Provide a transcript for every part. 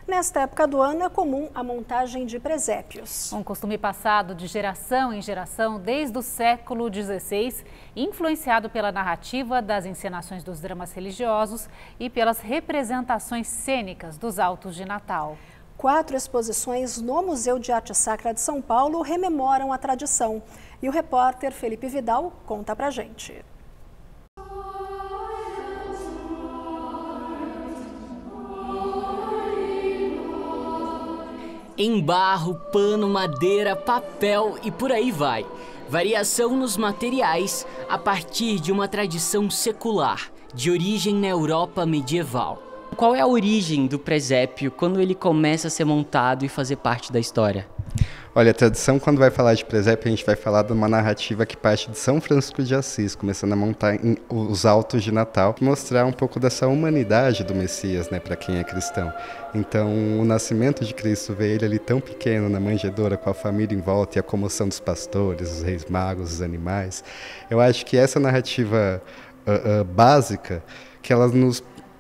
Nesta época do ano é comum a montagem de presépios. Um costume passado de geração em geração desde o século XVI, influenciado pela narrativa das encenações dos dramas religiosos e pelas representações cênicas dos autos de Natal. 4 exposições no Museu de Arte Sacra de São Paulo rememoram a tradição. E o repórter Felipe Vidal conta pra gente. Em barro, pano, madeira, papel e por aí vai. Variação nos materiais a partir de uma tradição secular, de origem na Europa medieval. Qual é a origem do presépio quando ele começa a ser montado e fazer parte da história? Olha, a tradição, quando vai falar de presépio, a gente vai falar de uma narrativa que parte de São Francisco de Assis, começando a montar os autos de Natal, mostrar um pouco dessa humanidade do Messias, né, para quem é cristão. Então, o nascimento de Cristo, ver ele ali tão pequeno na manjedoura, com a família em volta e a comoção dos pastores, os reis magos, os animais, eu acho que essa narrativa básica, que ela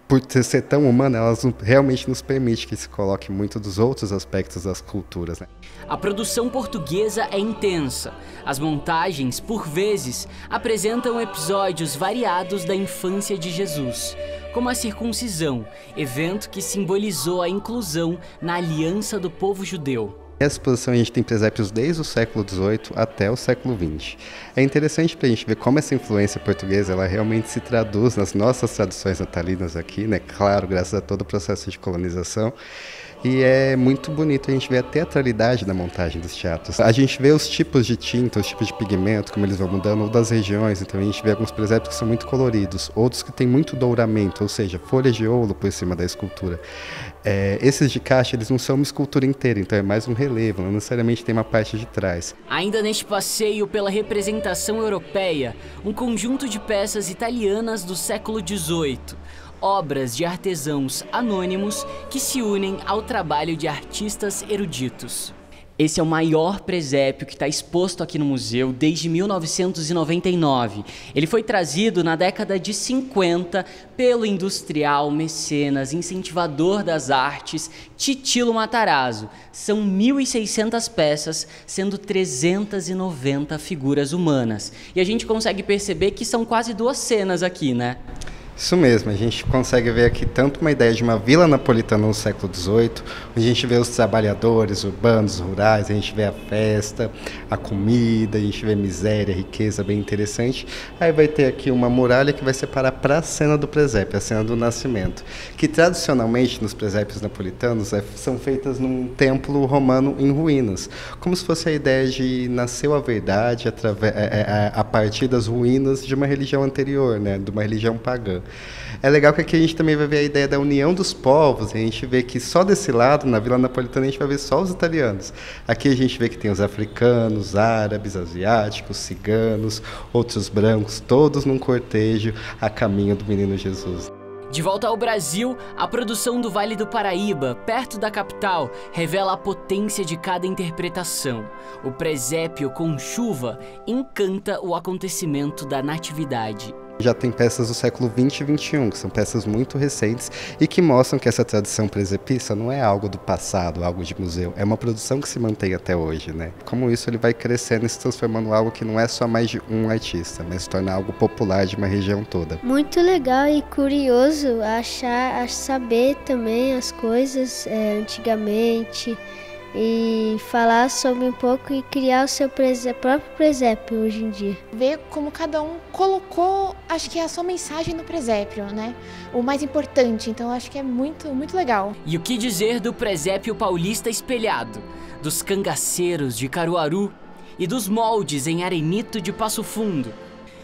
por ser tão humana, elas realmente nos permite que se coloque muito dos outros aspectos das culturas, né? A produção portuguesa é intensa. As montagens, por vezes, apresentam episódios variados da infância de Jesus, como a circuncisão, evento que simbolizou a inclusão na aliança do povo judeu. Essa exposição a gente tem presépios desde o século XVIII até o século XX. É interessante para a gente ver como essa influência portuguesa ela realmente se traduz nas nossas tradições natalinas aqui, né? Claro, graças a todo o processo de colonização. E é muito bonito a gente ver a teatralidade da montagem dos teatros. A gente vê os tipos de tinta, os tipos de pigmento, como eles vão mudando, ou das regiões. Então a gente vê alguns presépios que são muito coloridos, outros que têm muito douramento, ou seja, folhas de ouro por cima da escultura. Esses de caixa, eles não são uma escultura inteira, então é mais um relevo, não necessariamente tem uma parte de trás. Ainda neste passeio pela representação europeia, um conjunto de peças italianas do século XVIII. Obras de artesãos anônimos que se unem ao trabalho de artistas eruditos. Esse é o maior presépio que está exposto aqui no museu desde 1999. Ele foi trazido na década de 50 pelo industrial, mecenas, incentivador das artes, Titilo Matarazzo. São 1.600 peças, sendo 390 figuras humanas. E a gente consegue perceber que são quase 2 cenas aqui, né? Isso mesmo, a gente consegue ver aqui tanto uma ideia de uma vila napolitana no século XVIII, onde a gente vê os trabalhadores urbanos, rurais, a gente vê a festa, a comida, a gente vê miséria, riqueza, bem interessante. Aí vai ter aqui uma muralha que vai separar para a cena do presépio, a cena do nascimento, que tradicionalmente nos presépios napolitanos são feitas num templo romano em ruínas, como se fosse a ideia de nasceu a verdade a partir das ruínas de uma religião anterior, né, de uma religião pagã. É legal que aqui a gente também vai ver a ideia da união dos povos, a gente vê que só desse lado, na Vila Napolitana, a gente vai ver só os italianos. Aqui a gente vê que tem os africanos, árabes, asiáticos, ciganos, outros brancos, todos num cortejo a caminho do menino Jesus. De volta ao Brasil, a produção do Vale do Paraíba, perto da capital, revela a potência de cada interpretação. O presépio com chuva encanta o acontecimento da natividade. Já tem peças do século XX e XXI, que são peças muito recentes e que mostram que essa tradição presepista não é algo do passado, algo de museu, é uma produção que se mantém até hoje, né? Como isso ele vai crescendo e se transformando em algo que não é só mais de um artista, mas se torna algo popular de uma região toda. Muito legal e curioso saber também as coisas antigamente e falar sobre um pouco e criar o seu próprio presépio hoje em dia. Ver como cada um colocou, acho que é a sua mensagem no presépio, né? O mais importante, então acho que é muito, muito legal. E o que dizer do presépio paulista espelhado, dos cangaceiros de Caruaru e dos moldes em arenito de Passo Fundo?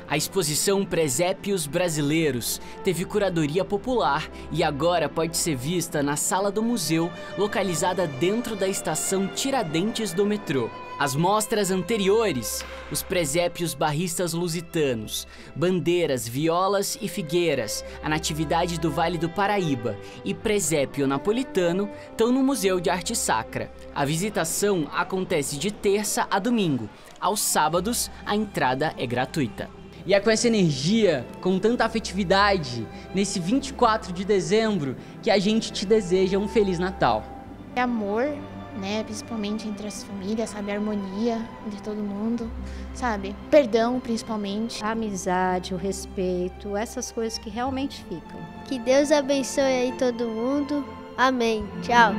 A exposição Presépios Brasileiros teve curadoria popular e agora pode ser vista na sala do museu, localizada dentro da estação Tiradentes do metrô. As mostras anteriores, os presépios barristas lusitanos, bandeiras, violas e figueiras, a Natividade do Vale do Paraíba e presépio napolitano estão no Museu de Arte Sacra. A visitação acontece de terça a domingo. Aos sábados, a entrada é gratuita. E é com essa energia, com tanta afetividade, nesse 24 de dezembro, que a gente te deseja um Feliz Natal. Amor, né, principalmente entre as famílias, sabe, a harmonia entre todo mundo, sabe, perdão principalmente. A amizade, o respeito, essas coisas que realmente ficam. Que Deus abençoe aí todo mundo. Amém. Tchau.